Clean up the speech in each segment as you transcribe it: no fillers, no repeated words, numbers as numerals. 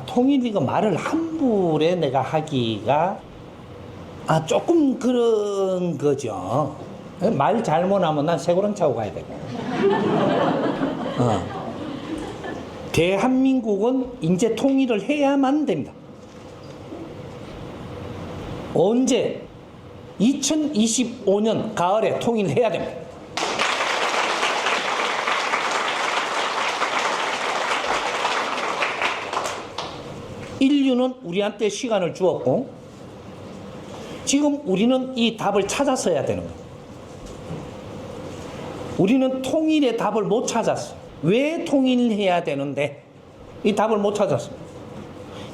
통일 이거 말을 함부로 내가 하기가 조금 그런 거죠. 말 잘못하면 난 쇠고랑 차고 가야 되고. 대한민국은 이제 통일을 해야만 됩니다. 언제? 2025년 가을에 통일해야 됩니다. 인류는 우리한테 시간을 주었고 지금 우리는 이 답을 찾았어야 되는 거예요. 우리는 통일의 답을 못 찾았어요. 왜 통일해야 되는데 이 답을 못 찾았어요.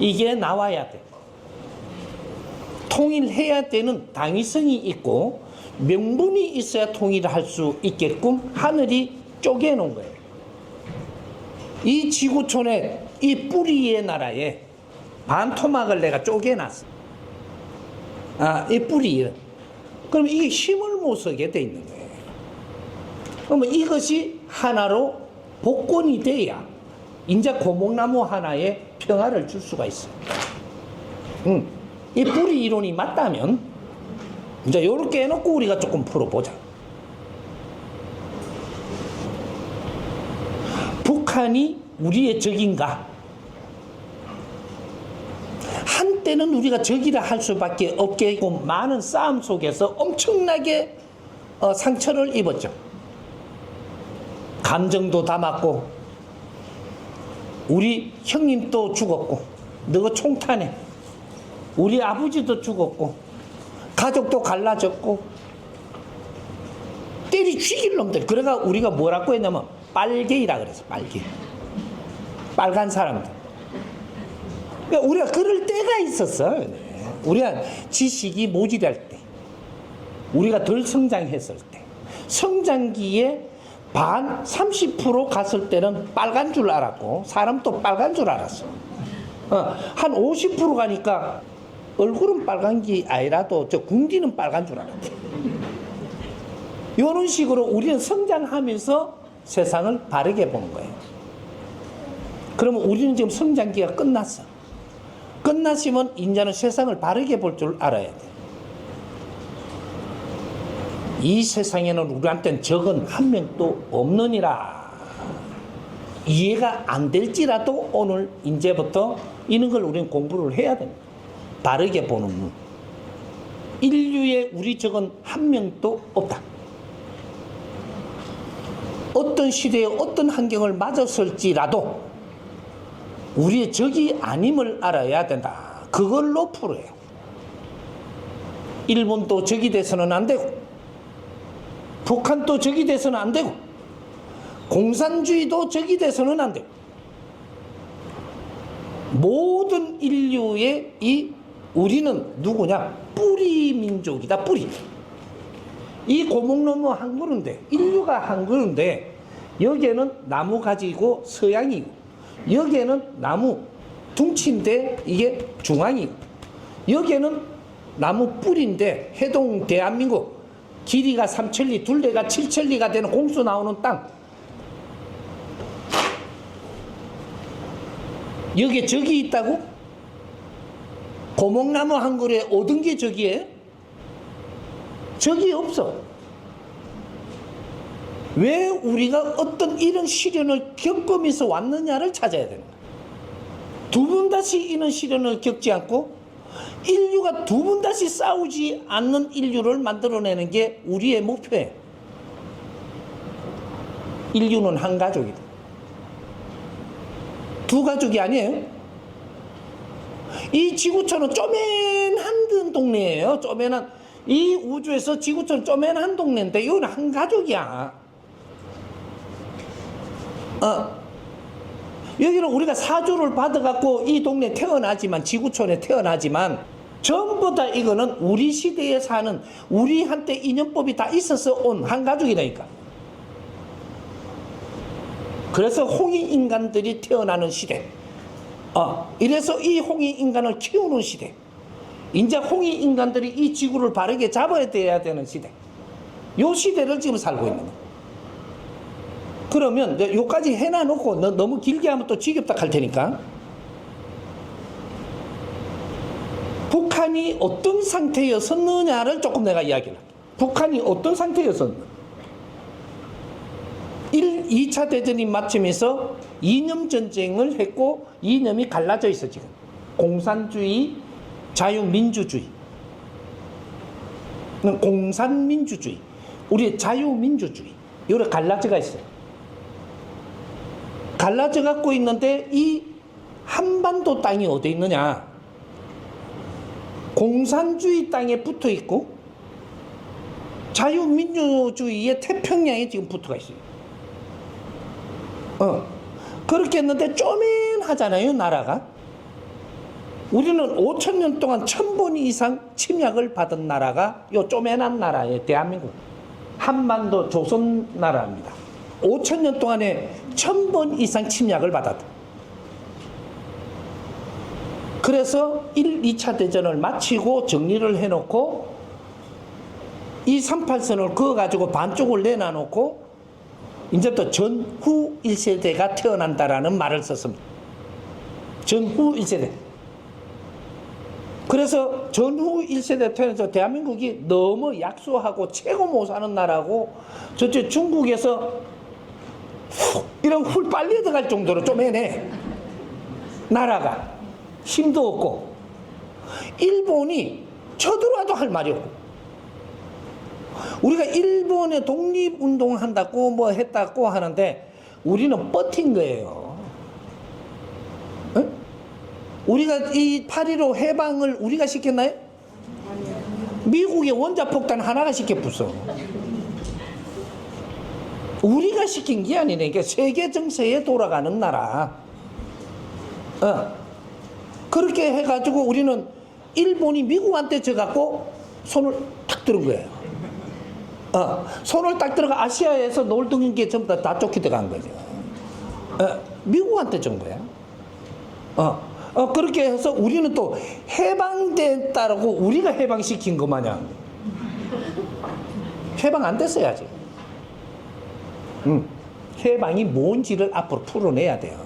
이게 나와야 돼. 통일해야 되는 당위성이 있고 명분이 있어야 통일을 할 수 있게끔 하늘이 쪼개놓은 거예요. 이 지구촌의 이 뿌리의 나라에 반토막을 내가 쪼개놨어. 이 뿌리. 그럼 이게 힘을 못 쓰게 돼 있는 거예요. 그러면 이것이 하나로 복권이 돼야 이제 고목나무 하나에 평화를 줄 수가 있어요. 이 뿌리 이론이 맞다면 이제 이렇게 해놓고 우리가 조금 풀어보자. 북한이 우리의 적인가? 한때는 우리가 적이라 할 수밖에 없겠고 많은 싸움 속에서 엄청나게 상처를 입었죠. 감정도 담았고 우리 형님도 죽었고 너가 총탄에 우리 아버지도 죽었고 가족도 갈라졌고 때리 죽일 놈들. 그래가 우리가 뭐라고 했냐면 빨개이라 그랬어. 빨개. 빨간 사람들. 그러니까 우리가 그럴 때가 있었어. 우리가 지식이 모자랄 때, 우리가 덜 성장했을 때, 성장기에 반 30% 갔을 때는 빨간 줄 알았고 사람도 빨간 줄 알았어. 한 50% 가니까 얼굴은 빨간 게 아니라도 저 궁디는 빨간 줄 알았대. 이런 식으로 우리는 성장하면서 세상을 바르게 보는 거예요. 그러면 우리는 지금 성장기가 끝났어. 끝났으면 이제는 세상을 바르게 볼 줄 알아야 돼. 이 세상에는 우리한테는 적은 한 명도 없느니라. 이해가 안 될지라도 오늘 이제부터 이런 걸 우리는 공부를 해야 됩니다. 바르게 보는 눈. 인류에 우리 적은 한 명도 없다. 어떤 시대에 어떤 환경을 맞았을지라도 우리의 적이 아님을 알아야 된다. 그걸로 풀어요. 일본도 적이 돼서는 안 되고 북한도 적이 돼서는 안 되고 공산주의도 적이 돼서는 안 되고 모든 인류의 우리는 누구냐? 뿌리 민족이다. 뿌리. 이 고목나무 한 그루인데 인류가 한 그루인데 여기에는 나무 가지고 서양이고 여기에는 나무 둥치인데 이게 중앙이고 여기에는 나무 뿌리인데 해동 대한민국 길이가 3천리 둘레가 7천리가 되는 공수 나오는 땅. 여기에 적이 있다고? 고목나무 한 그루에 얻은 게 적이에요? 적이 없어. 왜 우리가 어떤 이런 시련을 겪으면서 왔느냐를 찾아야 되는 거야. 두 번 다시 이런 시련을 겪지 않고 인류가 두 번 다시 싸우지 않는 인류를 만들어내는 게 우리의 목표예요. 인류는 한 가족이다. 두 가족이 아니에요. 이 지구촌은 쪼맨한 동네예요. 쪼맨한. 이 우주에서 지구촌은 쪼맨한 동네인데 이건 한 가족이야. 여기는 우리가 사주를 받아갖고 이 동네에 태어나지만 지구촌에 태어나지만 전부 다 이거는 우리 시대에 사는 우리한테 인연법이 다 있어서 온 한 가족이라니까. 그래서 홍익인간들이 태어나는 시대. 이래서 이 홍익인간을 키우는 시대. 이제 홍익인간들이 이 지구를 바르게 잡아야 돼야 되는 시대. 요 시대를 지금 살고 있는 거야. 그러면 요까지 해놔놓고 너무 길게 하면 또 지겹다 할 테니까 북한이 어떤 상태였었느냐를 조금 내가 이야기를 할게. 북한이 어떤 상태였었느냐. 2차 대전이 마치면서 이념 전쟁을 했고 이념이 갈라져 있어 지금. 공산주의, 자유민주주의. 공산민주주의, 우리 자유민주주의. 이렇게 갈라져가 있어요. 갈라져 갖고 있는데 이 한반도 땅이 어디 있느냐? 공산주의 땅에 붙어 있고 자유민주주의의 태평양에 지금 붙어가 있어요. 그렇게 했는데 쪼맨하잖아요, 나라가. 우리는 5,000년 동안 1,000번 이상 침략을 받은 나라가 요 쪼맨한 나라예요, 대한민국. 한반도 조선 나라입니다. 5,000년 동안에 1,000번 이상 침략을 받았다. 그래서 1, 2차 대전을 마치고 정리를 해놓고 이 38선을 그어가지고 반쪽을 내놔놓고 이제부터 전후 1세대가 태어난다라는 말을 썼습니다. 전후 1세대. 그래서 전후 1세대 태어나서 대한민국이 너무 약소하고 최고 못 사는 나라고 저쪽 중국에서 이런 훌 빨리 들어갈 정도로 좀 해내. 나라가 힘도 없고 일본이 쳐들어와도 할 말이 없고 우리가 일본에 독립운동 한다고 뭐 했다고 하는데 우리는 버틴 거예요. 응? 우리가 이 8.15 해방을 우리가 시켰나요? 미국의 원자폭탄 하나가 시켜 부숴. 우리가 시킨 게 아니네. 그러니까 세계 정세에 돌아가는 나라. 그렇게 해가지고 우리는 일본이 미국한테 져갖고 손을 탁 들은 거예요. 손을 딱 들어가 아시아에서 놀던 게 전부 다 쫓기 들어간 거죠. 미국한테 준 거야. 그렇게 해서 우리는 또 해방됐다라고 우리가 해방시킨 거 마냥 해방 안 됐어요, 아직. 해방이 뭔지를 앞으로 풀어내야 돼요.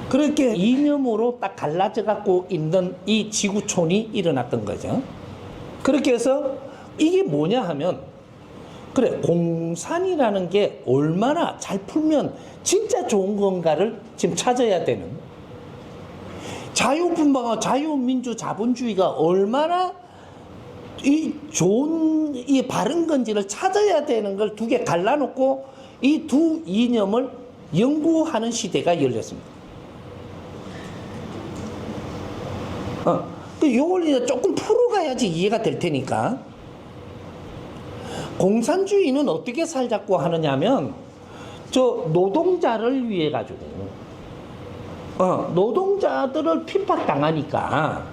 그렇게 이념으로 딱 갈라져 갖고 있는 이 지구촌이 일어났던 거죠. 그렇게 해서 이게 뭐냐 하면 그래 공산이라는 게 얼마나 잘 풀면 진짜 좋은 건가를 지금 찾아야 되는 자유분방과 자유민주 자본주의가 얼마나 이 좋은 이 바른 건지를 찾아야 되는 걸 두 개 갈라놓고 이 두 이념을 연구하는 시대가 열렸습니다. 요걸 이제 조금 풀어가야지 이해가 될 테니까. 공산주의는 어떻게 살자고 하느냐면 저 노동자를 위해 가지고 노동자들을 핍박당하니까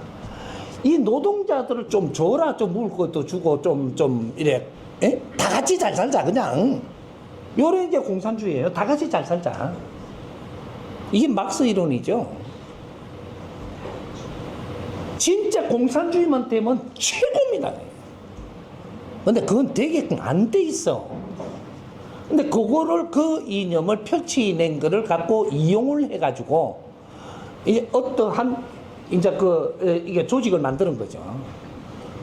이 노동자들을 좀 줘라, 좀 먹을 것도 주고 좀 이래 다 같이 잘 살자 그냥. 요런 게 공산주의예요. 다 같이 잘 살자. 이게 막스 이론이죠. 진짜 공산주의만 되면 최고입니다. 근데 그건 되게끔 안 돼 있어. 근데 그거를 그 이념을 펼쳐낸 거를 갖고 이용을 해가지고 이제 어떠한 이제 이게 조직을 만드는 거죠.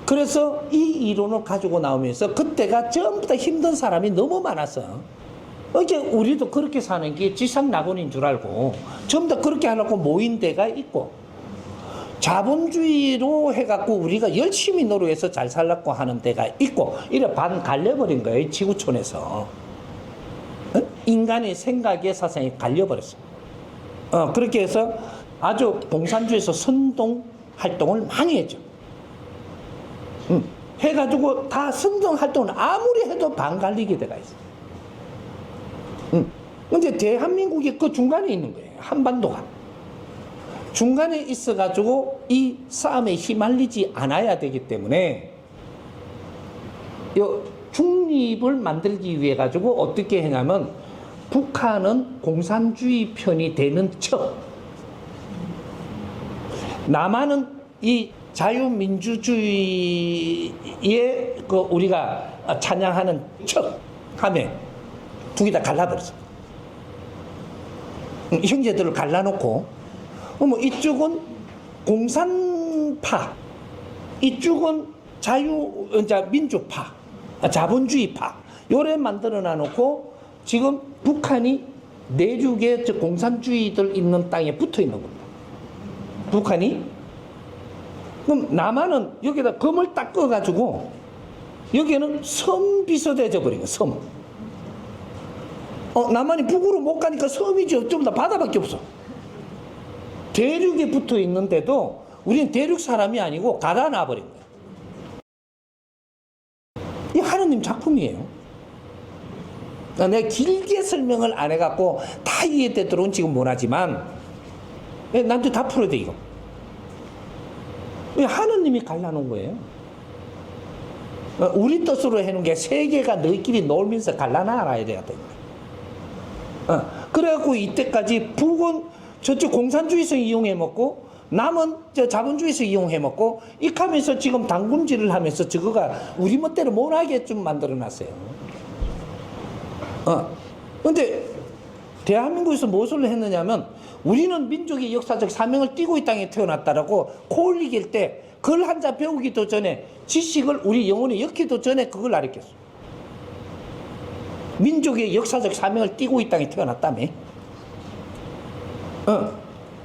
그래서 이 이론을 가지고 나오면서 그때가 전부 다 힘든 사람이 너무 많았어. 이제 우리도 그렇게 사는 게 지상낙원인 줄 알고 전부 다 그렇게 하려고 모인 데가 있고 자본주의로 해갖고 우리가 열심히 노력해서 잘 살라고 하는 데가 있고 이래 반 갈려버린 거예요. 지구촌에서. 인간의 생각의 사상이 갈려버렸어. 그렇게 해서 아주 공산주의에서 선동 활동을 많이 했죠. 해가지고 다 선동 활동을 아무리 해도 반 갈리게 돼가 있어. 근데 대한민국이 그 중간에 있는 거예요. 한반도가. 중간에 있어가지고 이 싸움에 휘말리지 않아야 되기 때문에 요 중립을 만들기 위해 가지고 어떻게 했냐면 북한은 공산주의 편이 되는 척, 남한은 이 자유민주주의에 그 우리가 찬양하는 척 하면 두 개 다 갈라버렸어. 형제들을 갈라놓고 뭐 이쪽은 공산파, 이쪽은 민주파, 자본주의파, 요래 만들어 놔놓고 지금 북한이 내륙에 공산주의들 있는 땅에 붙어 있는 겁니다. 북한이. 그럼 남한은 여기다 검을 딱 꺼가지고 여기는 섬 비슷해져 버린 거야, 섬. 남한이 북으로 못 가니까 섬이지, 좀 더 바다밖에 없어. 대륙에 붙어 있는데도 우리는 대륙 사람이 아니고 가다 놔버린 거야. 이 하느님 작품이에요. 내가 길게 설명을 안 해갖고 다 이해되도록 지금 못하지만 남들 다 풀어야 돼 이거. 하느님이 갈라놓은 거예요. 우리 뜻으로 해놓은 게 세계가 너희끼리 놀면서 갈라놔 알아야 돼요. 그래갖고 이때까지 북은 저쪽 공산주의성 이용해 먹고 남은 저 자본주의성 이용해 먹고 이렇게 하면서 지금 당금질을 하면서 저거가 우리 멋대로 못하게 좀 만들어 놨어요. 근데 대한민국에서 무엇을 했느냐면 우리는 민족의 역사적 사명을 띠고 이 땅에 태어났다라고 코 올리길 때 글 한자 배우기도 전에 지식을 우리 영혼에 엮기도 전에 그걸 가르쳤어. 민족의 역사적 사명을 띠고 이 땅에 태어났다며.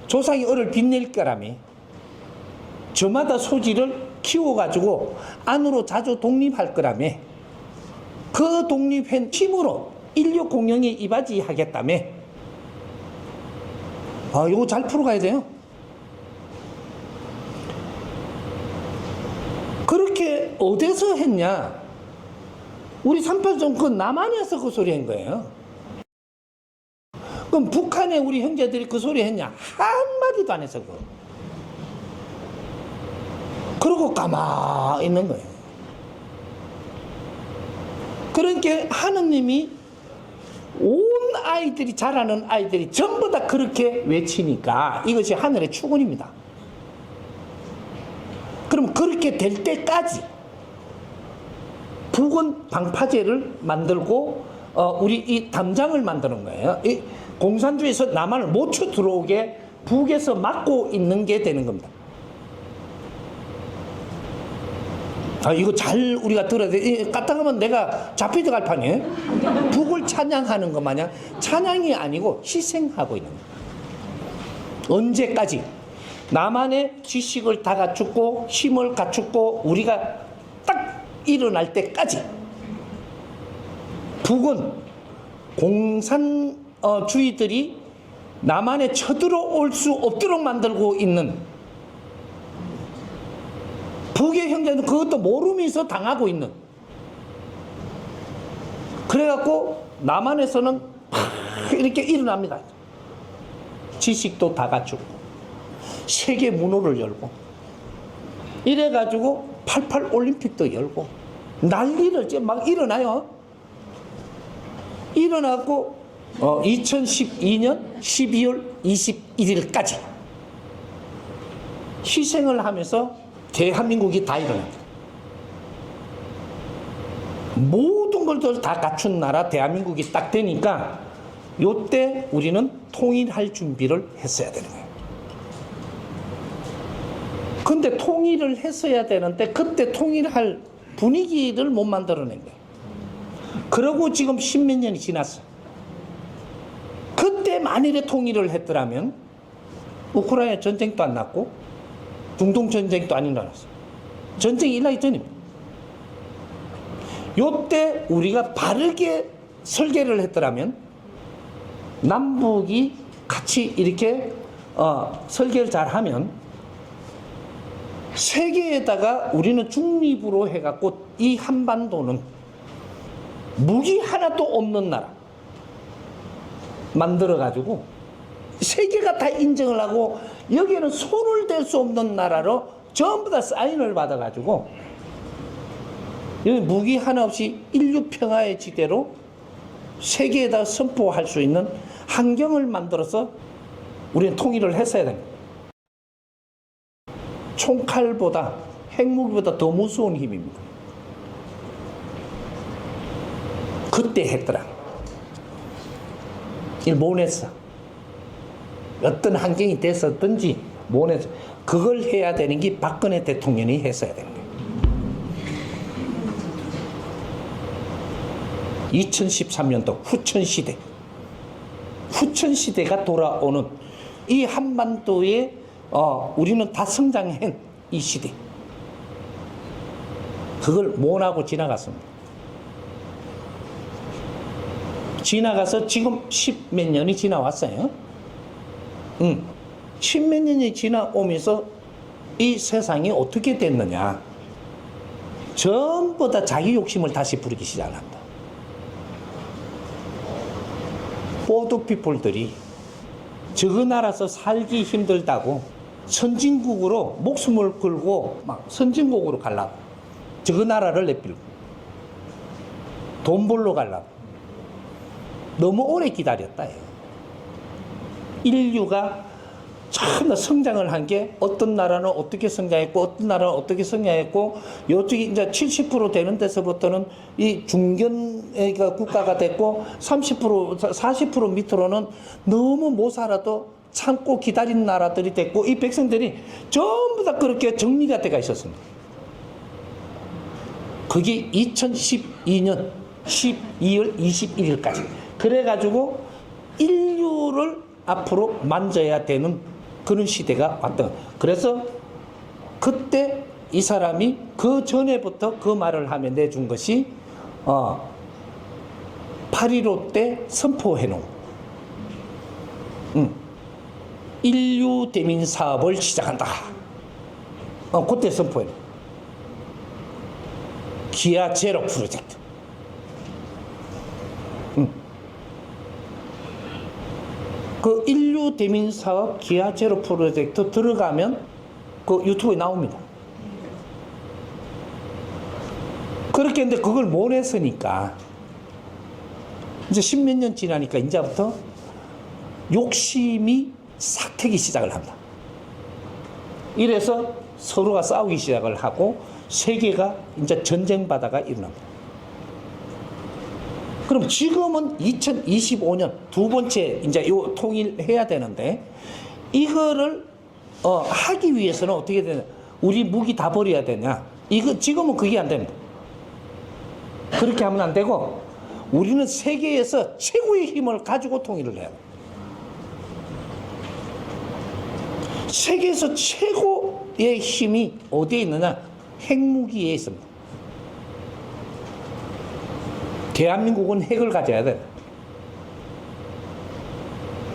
조상이 을을 빛낼 거라며. 저마다 소지를 키워가지고 안으로 자주 독립할 거라며. 그 독립한 힘으로 인류 공영에 이바지하겠다며. 이거 잘 풀어가야 돼요. 그렇게 어디서 했냐? 우리 38 정권 남한에서 그 소리 한 거예요. 그럼 북한에 우리 형제들이 그 소리 했냐? 한마디도 안 했어. 그러고 가만히 있는 거예요. 그러니까 하느님이 온 아이들이 자라는 아이들이 전부 다 그렇게 외치니까 이것이 하늘의 축원입니다. 그럼 그렇게 될 때까지 북은 방파제를 만들고 우리 이 담장을 만드는 거예요. 이 공산주의에서 남한을 못 쳐 들어오게 북에서 막고 있는 게 되는 겁니다. 이거 잘 우리가 들어야 돼. 까딱하면 내가 잡혀들 갈 판이에요. 북을 찬양하는 것 마냥 찬양이 아니고 희생하고 있는 거예요. 언제까지? 남한의 지식을 다 갖추고 힘을 갖추고 우리가 딱 일어날 때까지 북은 공산주의들이 남한에 쳐들어올 수 없도록 만들고 있는, 북의 형제는 그것도 모르면서 당하고 있는, 그래갖고 남한에서는 이렇게 일어납니다. 지식도 다 갖추고 세계 문호를 열고 이래가지고 88 올림픽도 열고 난리를 막 일어나요. 일어나고 2012년 12월 21일까지 희생을 하면서 대한민국이 다 일어납니다. 모든 걸 다 갖춘 나라 대한민국이 딱 되니까 요때 우리는 통일할 준비를 했어야 되는 거예요. 근데 통일을 했어야 되는데 그때 통일할 분위기를 못 만들어낸 거예요. 그러고 지금 십몇 년이 지났어. 그때 만일에 통일을 했더라면 우크라이나 전쟁도 안 났고 중동 전쟁도 안 일어났어. 전쟁이 일어나기 전입니다. 요때 우리가 바르게 설계를 했더라면 남북이 같이 이렇게 설계를 잘하면 세계에다가 우리는 중립으로 해갖고 이 한반도는 무기 하나도 없는 나라 만들어가지고 세계가 다 인정을 하고 여기에는 손을 댈 수 없는 나라로 전부 다 사인을 받아가지고 여기 무기 하나 없이 인류 평화의 지대로 세계에다 선포할 수 있는 환경을 만들어서 우리는 통일을 했어야 됩니다. 총칼보다 핵무기보다 더 무서운 힘입니다. 그때 했더라. 일 못 했어. 어떤 환경이 됐었든지 모내서 그걸 해야 되는 게 박근혜 대통령이 했어야 되는 거예요. 2013년도 후천 시대가 돌아오는 이 한반도에 우리는 다 성장한 이 시대, 그걸 못하고 지나갔습니다. 지나가서 지금 10몇 년이 지나왔어요. 10몇 년이 지나오면서 이 세상이 어떻게 됐느냐, 전부 다 자기 욕심을 다시 부리기 시작한다. 보드피플들이 저거 나라서 살기 힘들다고 선진국으로 목숨을 걸고 막 선진국으로 가려고, 저거 나라를 내밀고 돈 벌러 가려고 너무 오래 기다렸다. 인류가 참나 성장을 한 게 어떤 나라는 어떻게 성장했고 어떤 나라는 어떻게 성장했고, 요쪽이 이제 70% 되는 데서부터는 이 중견 국가가 됐고 30% 40% 밑으로는 너무 못 살아도 참고 기다린 나라들이 됐고, 이 백성들이 전부 다 그렇게 정리가 돼가 있었습니다. 그게 2012년 12월 21일까지 그래가지고 인류를 앞으로 만져야 되는 그런 시대가 왔던. 그래서 그때 이 사람이 그 전에부터 그 말을 하며 내준 것이 8.15 때 선포해놓은 인류 대민 사업을 시작한다. 그때 선포해놓은 기아 제로 프로젝트. 그 인류 대민 사업 기아 제로 프로젝트 들어가면 그 유튜브에 나옵니다. 그렇게 했는데 그걸 못 했으니까 이제 10몇 년 지나니까 이제부터 욕심이 삭트기 시작을 합니다. 이래서 서로가 싸우기 시작을 하고 세계가 이제 전쟁 바다가 일어납니다. 그럼 지금은 2025년 두 번째 이제 요 통일해야 되는데, 이거를 하기 위해서는 어떻게 되냐? 우리 무기 다 버려야 되냐? 이거 지금은 그게 안 됩니다. 그렇게 하면 안 되고, 우리는 세계에서 최고의 힘을 가지고 통일을 해야 돼요. 세계에서 최고의 힘이 어디에 있느냐? 핵무기에 있습니다. 대한민국은 핵을 가져야 돼.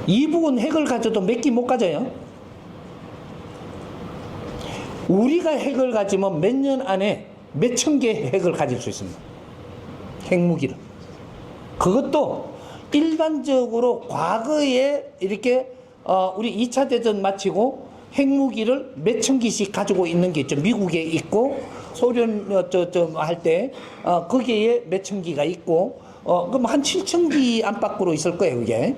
이북은 핵을 가져도 몇 기 못 가져요. 우리가 핵을 가지면 몇 년 안에 몇 천 개의 핵을 가질 수 있습니다. 핵무기를. 그것도 일반적으로 과거에 이렇게 우리 2차 대전 마치고 핵무기를 몇 천 기씩 가지고 있는 게 있죠. 미국에 있고 소련 할 때 거기에 몇 천 기가 있고 그럼 한 7천 기 안팎으로 있을 거예요, 그게.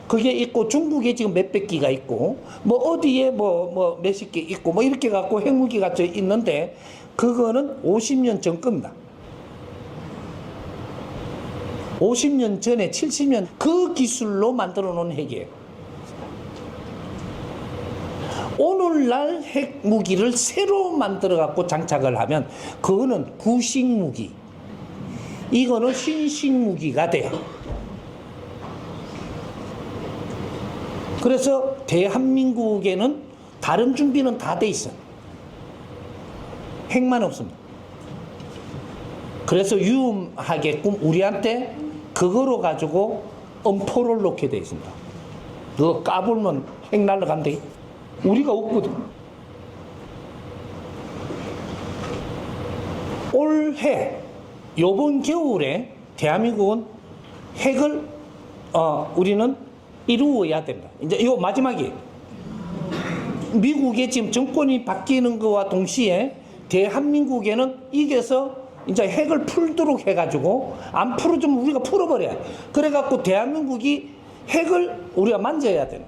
그게 있고 중국에 지금 몇백 기가 있고 뭐 어디에 뭐 몇십 개 있고 뭐 이렇게 갖고 핵무기가 있는데, 그거는 50년 전 겁니다. 50년 전에 70년 그 기술로 만들어 놓은 핵이에요. 오늘날 핵무기를 새로 만들어 갖고 장착을 하면 그거는 구식무기, 이거는 신식무기가 돼요. 그래서 대한민국에는 다른 준비는 다 돼 있어요. 핵만 없습니다. 그래서 위험하게끔 우리한테 그거로 가지고 엄포를 놓게 돼 있습니다. 그거 까불면 핵 날라간대. 우리가 없거든. 올해 요번 겨울에 대한민국은 핵을 우리는 이루어야 됩니다. 이제 요 마지막이 미국의 지금 정권이 바뀌는 것과 동시에 대한민국에는 이겨서 이제 핵을 풀도록 해가지고, 안 풀어주면 우리가 풀어버려야 돼. 그래갖고 대한민국이 핵을 우리가 만져야 되는.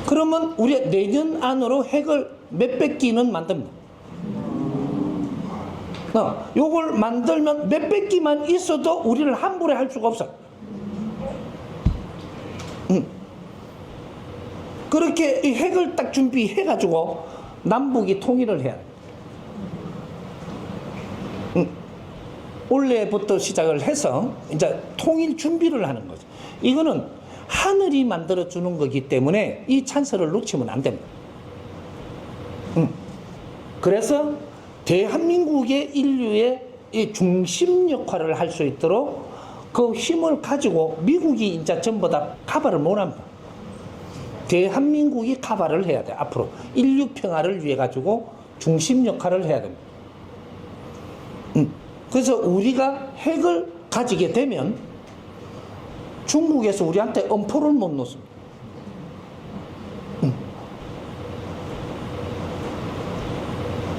그러면 우리가 내년 안으로 핵을 몇백 기는 만듭니다. 요걸 만들면 몇백 기만 있어도 우리를 함부로 할 수가 없어. 그렇게 이 핵을 딱 준비해가지고 남북이 통일을 해야 돼. 올해부터 시작을 해서 이제 통일 준비를 하는 거죠. 이거는 하늘이 만들어 주는 거기 때문에 이 찬스를 놓치면 안 됩니다. 그래서 대한민국의 인류의 이 중심 역할을 할 수 있도록 그 힘을 가지고 미국이 이제 전부 다 커버를 못 합니다. 대한민국이 커버를 해야 돼. 앞으로 인류 평화를 위해 가지고 중심 역할을 해야 됩니다. 그래서 우리가 핵을 가지게 되면 중국에서 우리한테 엄포를 못 놓습니다.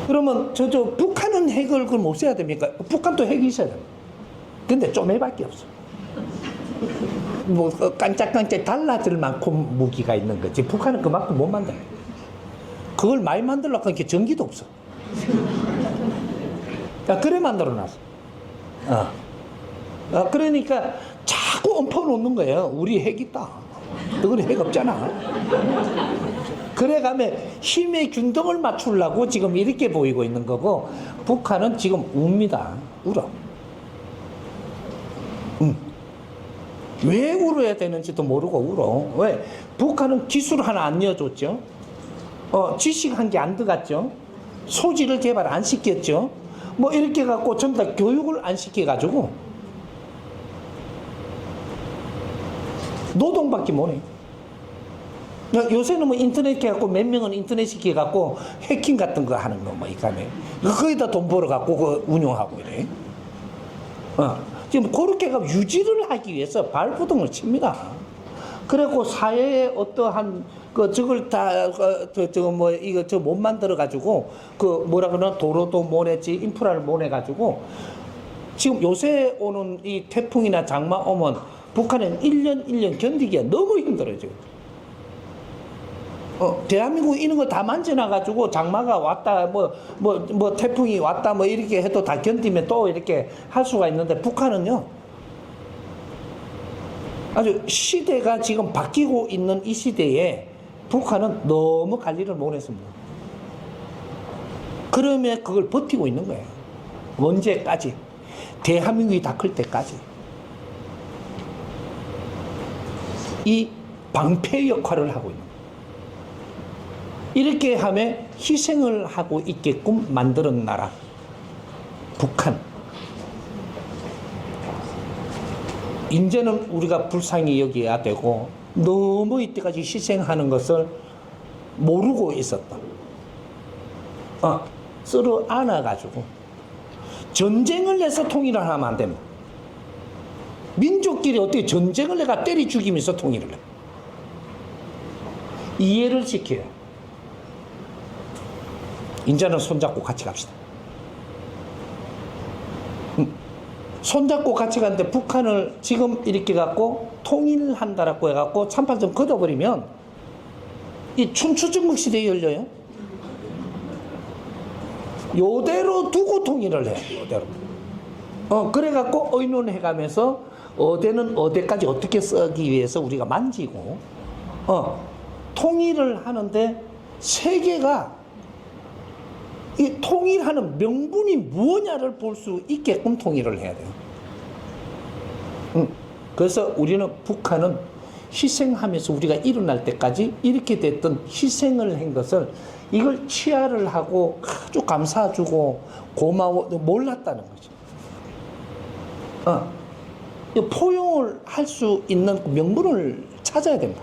그러면 북한은 핵을 그럼 못 써야 됩니까? 북한도 핵이 있어야 됩니다. 근데 쪼매밖에 없어. 뭐 깜짝깜짝 달라질 만큼 무기가 있는 거지. 북한은 그만큼 못 만들어요. 그걸 많이 만들려고 하니까 전기도 없어. 그래 만들어 놨어. 그러니까 자꾸 엎어 놓는 거예요. 우리 핵 있다. 너희 핵 없잖아. 그래 가면 힘의 균등을 맞추려고 지금 이렇게 보이고 있는 거고, 북한은 지금 웁니다. 울어. 왜 울어야 되는지도 모르고 울어. 왜? 북한은 기술 하나 안 이어줬죠. 지식 한 게 안 들어갔죠. 소질을 개발 안 시켰죠. 뭐 이렇게 갖고 전부 다 교육을 안 시켜가지고 노동밖에 못해. 요새는 뭐 인터넷 해갖고 몇 명은 인터넷 시켜갖고 해킹 같은 거 하는 거 뭐 이까네. 거기다 돈 벌어갖고 그 운용하고 이래. 지금 그렇게 유지를 하기 위해서 발부동을 칩니다. 그리고 사회에 어떠한 저걸 다 이거 못 만들어 가지고 뭐라 그러나 도로도 못 했지, 인프라를 못 해 가지고 지금 요새 오는 이 태풍이나 장마 오면 북한은 1년 견디기가 너무 힘들어요 지금. 대한민국 이런 거 다 만져놔가지고 장마가 왔다, 뭐 태풍이 왔다, 뭐 이렇게 해도 다 견디면 또 이렇게 할 수가 있는데, 북한은요, 아주 시대가 지금 바뀌고 있는 이 시대에 북한은 너무 관리를 못 했습니다. 그러면 그걸 버티고 있는 거예요. 언제까지? 대한민국이 다 클 때까지. 이 방패 역할을 하고 있는 거예요. 이렇게 하면 희생을 하고 있게끔 만드는 나라 북한. 이제는 우리가 불쌍히 여겨야 되고, 너무 이때까지 희생하는 것을 모르고 있었다. 서로 안아가지고 전쟁을 해서 통일을 하면 안 됩니다. 민족끼리 어떻게 전쟁을 해가 때리 죽이면서 통일을 해. 이해를 시켜요. 이제는 손잡고 같이 갑시다. 손잡고 같이 가는데 북한을 지금 이렇게 갖고 통일한다라고 해갖고 찬판 좀 걷어버리면 이 춘추전국 시대에 열려요. 요대로 두고 통일을 해. 요대로. 그래갖고 의논해가면서 어대는 어대까지 어떻게 쓰기 위해서 우리가 만지고, 통일을 하는데 세계가 이 통일하는 명분이 무엇냐를 볼 수 있게끔 통일을 해야 돼요. 그래서 우리는 북한은 희생하면서 우리가 일어날 때까지 이렇게 됐던 희생을 한 것을 이걸 치하를 하고 아주 감사주고 고마워 몰랐다는 거죠. 포용을 할 수 있는 명분을 찾아야 된다.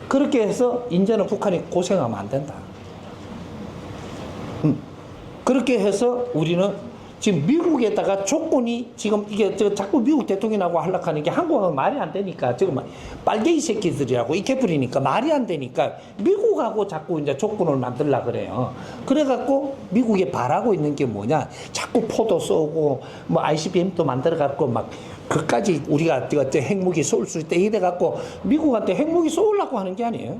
그렇게 해서 이제는 북한이 고생하면 안 된다. 그렇게 해서 우리는 지금 미국에다가 조건이 지금 이게 자꾸 미국 대통령하고 하려고 하는 게 한국하고 말이 안 되니까, 지금 빨갱이 새끼들이라고 이렇게부리니까 말이 안 되니까 미국하고 자꾸 이제 조건을 만들려고 그래요. 그래갖고 미국에 바라고 있는 게 뭐냐, 자꾸 포도 쏘고 뭐 ICBM도 만들어갖고 막 그까지 우리가 핵무기 쏠 수 있다 이래갖고 미국한테 핵무기 쏘려고 하는 게 아니에요.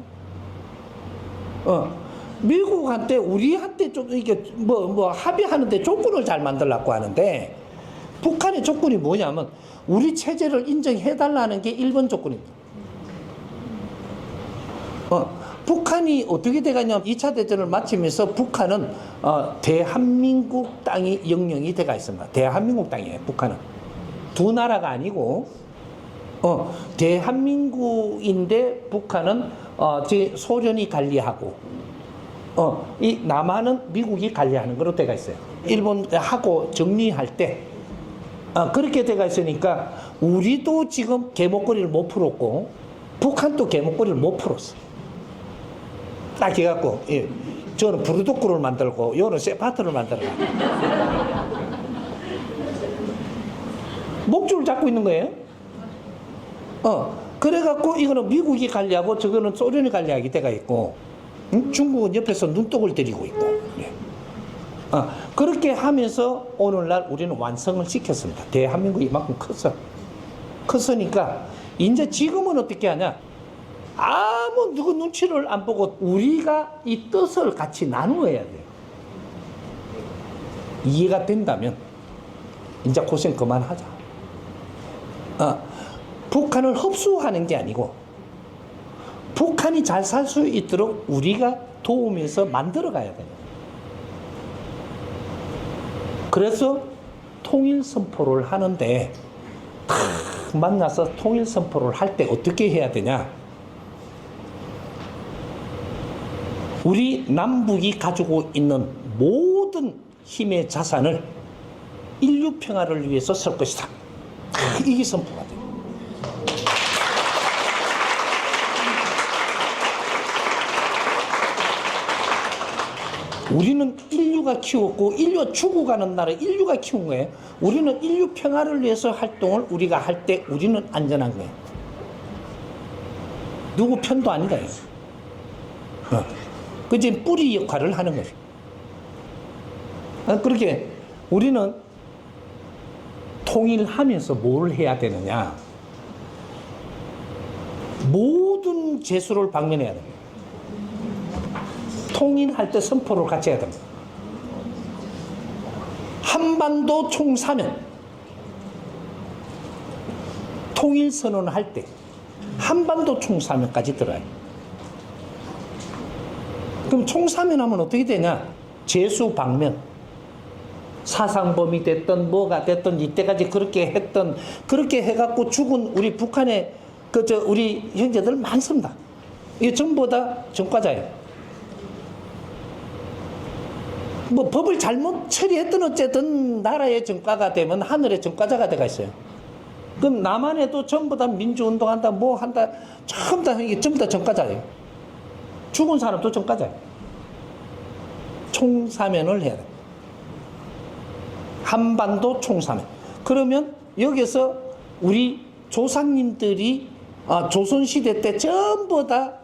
미국한테 우리한테 좀 이게 뭐 합의하는데 조건을 잘 만들려고 하는데, 북한의 조건이 뭐냐면 우리 체제를 인정해달라는 게 1번 조건입니다. 북한이 어떻게 돼가냐면 2차 대전을 마치면서 북한은 대한민국 땅이 영령이 돼가 있습니다. 대한민국 땅이에요. 북한은 두 나라가 아니고 대한민국인데 북한은 소련이 관리하고 이 남한은 미국이 관리하는 거로 돼가 있어요. 일본하고 정리할 때 그렇게 돼가 있으니까 우리도 지금 개목걸이를 못 풀었고 북한도 개목걸이를 못 풀었어. 딱 해갖고 저는 부르도크를 만들고 요는 세파트를 만들어 목줄을 잡고 있는 거예요. 그래갖고 이거는 미국이 관리하고 저거는 소련이 관리하게 돼가 있고 중국은 옆에서 눈독을 들이고 있고 그렇게 하면서 오늘날 우리는 완성을 시켰습니다. 대한민국이 이만큼 컸으니까 이제 지금은 어떻게 하냐, 아무 누구 눈치를 안 보고 우리가 이 뜻을 같이 나누어야 돼요. 이해가 된다면 이제 고생 그만하자. 북한을 흡수하는 게 아니고 북한이 잘 살 수 있도록 우리가 도우면서 만들어 가야 돼요. 그래서 통일 선포를 하는데 만나서 통일 선포를 할 때 어떻게 해야 되냐, 우리 남북이 가지고 있는 모든 힘의 자산을 인류 평화를 위해서 쓸 것이다. 이게 선포가 돼요. 우리는 인류가 키웠고 인류가 죽어가는 나라 인류가 키운 거예요. 우리는 인류 평화를 위해서 활동을 우리가 할 때 우리는 안전한 거예요. 누구 편도 아니다. 그제 뿌리 역할을 하는 거예요. 그렇게 우리는 통일하면서 뭘 해야 되느냐, 모든 재수를 방면해야 됩니다. 통일할 때 선포를 같이 해야 됩니다. 한반도 총사면, 통일 선언을 할 때 한반도 총사면까지 들어요. 그럼 총사면 하면 어떻게 되냐, 재수 방면, 사상범이 됐던 뭐가 됐던 이때까지 그렇게 했던, 그렇게 해갖고 죽은 우리 북한의 우리 형제들 많습니다. 이게 전부 다 전과자예요. 뭐 법을 잘못 처리했던 어쨌든 나라의 전과가 되면 하늘의 전과자가 돼가 있어요. 그럼 남한에도 전부 다 민주운동한다 뭐 한다 전부 다 이게 전부 다 전과자예요. 죽은 사람도 전과자예요. 총사면을 해야 돼요. 한반도 총사면. 그러면 여기서 우리 조상님들이 조선시대 때 전부 다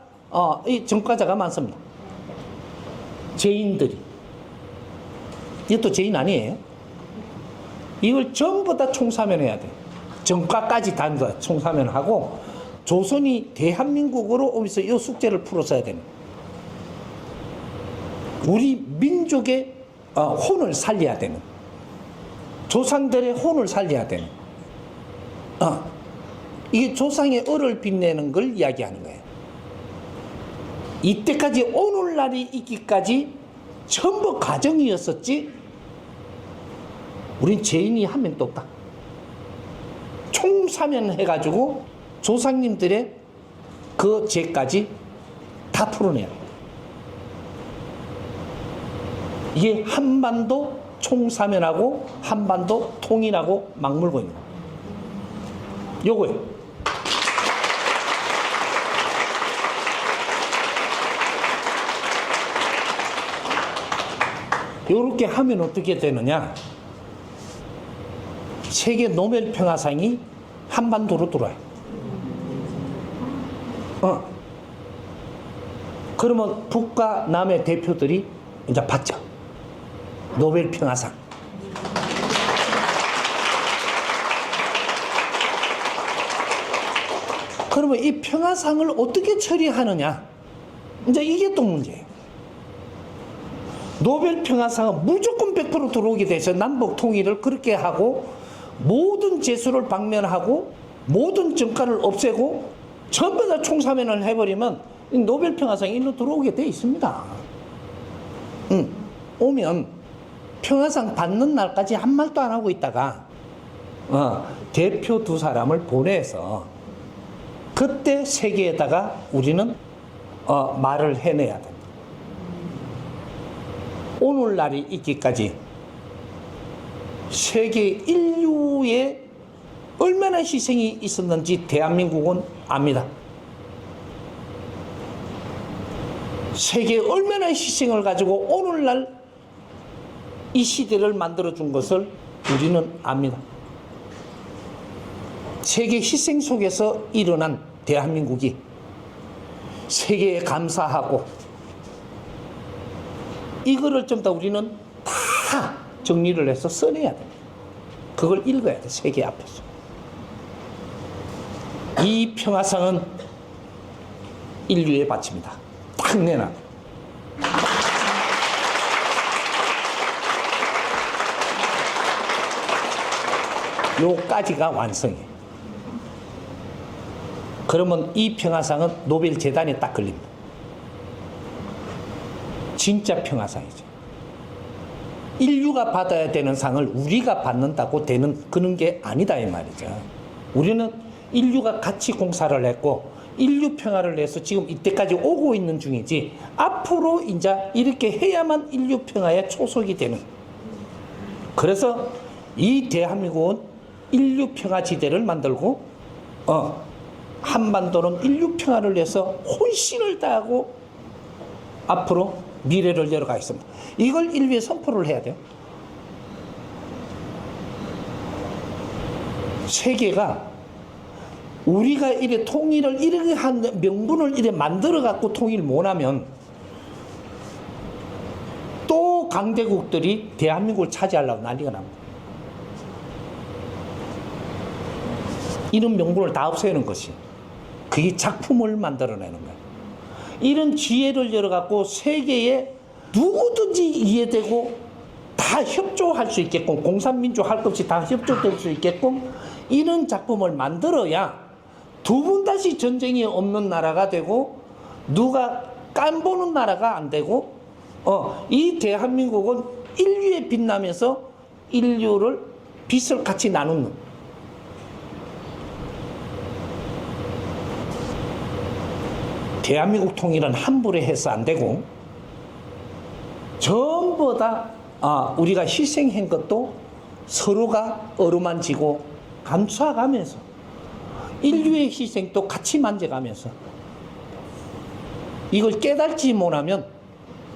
이 전과자가 많습니다. 죄인들이. 이것도 죄인 아니에요. 이걸 전부 다 총사면해야 돼. 전과까지 다 총사면하고 조선이 대한민국으로 오면서 이 숙제를 풀었어야 됩니다. 우리 민족의 혼을 살려야 되는, 조상들의 혼을 살려야 되는, 이게 조상의 얼을 빛내는 걸 이야기하는 거예요. 이때까지 오늘날이 있기까지 전부 가정이었었지 우린 죄인이 한 명도 없다. 총사면 해가지고 조상님들의 그 죄까지 다 풀어내야 합니다. 이게 한반도 총사면하고 한반도 통일하고 맞물고 있는 거예요. 요거예요. 요렇게 하면 어떻게 되느냐, 세계 노벨 평화상이 한반도로 들어와요. 그러면 북과 남의 대표들이 이제 받죠. 노벨 평화상. 그러면 이 평화상을 어떻게 처리하느냐, 이제 이게 또 문제예요. 노벨 평화상은 무조건 100% 들어오게 돼서 남북 통일을 그렇게 하고 모든 재수를 방면하고 모든 정가를 없애고 전부 다 총사면을 해버리면 노벨 평화상이 일로 들어오게 돼 있습니다. 오면 평화상 받는 날까지 한 말도 안 하고 있다가 대표 두 사람을 보내서 그때 세계에다가 우리는 말을 해내야 됩니다. 오늘날이 있기까지 세계 인류에 얼마나 희생이 있었는지 대한민국은 압니다. 세계에 얼마나 희생을 가지고 오늘날 이 시대를 만들어준 것을 우리는 압니다. 세계 희생 속에서 일어난 대한민국이 세계에 감사하고 이거를 좀 더 우리는 다 정리를 해서 써내야 됩니다. 그걸 읽어야 돼, 세계 앞에서. 이 평화상은 인류에 바칩니다. 딱 내놔. 요까지가 완성이에요. 그러면 이 평화상은 노벨 재단에 딱 걸립니다. 진짜 평화상이죠. 인류가 받아야 되는 상을 우리가 받는다고 되는 그런 게 아니다 이 말이죠. 우리는 인류가 같이 공사를 했고 인류 평화를 위해서 지금 이때까지 오고 있는 중이지 앞으로 이제 이렇게 해야만 인류 평화에 초석이 되는. 그래서 이 대한민국은 인류 평화 지대를 만들고 한반도는 인류 평화를 위해서 혼신을 다하고 앞으로 미래를 열어가 있습니다. 이걸 인류에 선포를 해야 돼요. 세계가 우리가 이래 통일을 이렇게 한 명분을 이래 만들어 갖고 통일 못하면 또 강대국들이 대한민국을 차지하려고 난리가 납니다. 이런 명분을 다 없애는 것이 그게 작품을 만들어내는 거예요. 이런 지혜를 열어갖고 세계에 누구든지 이해되고 다 협조할 수 있게끔 공산민주 할 것 없이 다 협조될 수 있게끔 이런 작품을 만들어야 두 번 다시 전쟁이 없는 나라가 되고 누가 깐보는 나라가 안 되고 이 대한민국은 인류에 빛나면서 인류를 빛을 같이 나누는 대한민국 통일은 함부로 해서 안 되고 전부 다 우리가 희생한 것도 서로가 어루만지고 감수해가면서 인류의 희생도 같이 만져가면서 이걸 깨닫지 못하면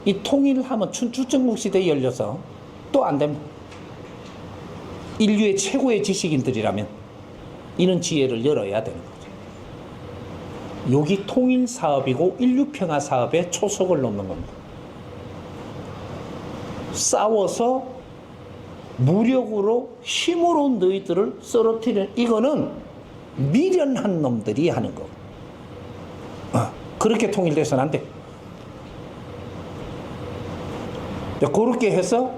이 통일하면 춘추전국 시대에 열려서 또 안 됩니다. 인류의 최고의 지식인들이라면 이런 지혜를 열어야 되는 거죠. 여기 통일 사업이고 인류 평화 사업에 초석을 놓는 겁니다. 싸워서 무력으로 힘으로 너희들을 쓰러뜨리는 이거는 미련한 놈들이 하는 거. 그렇게 통일돼서는 안 돼. 그렇게 해서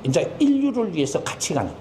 이제 인류를 위해서 같이 가는.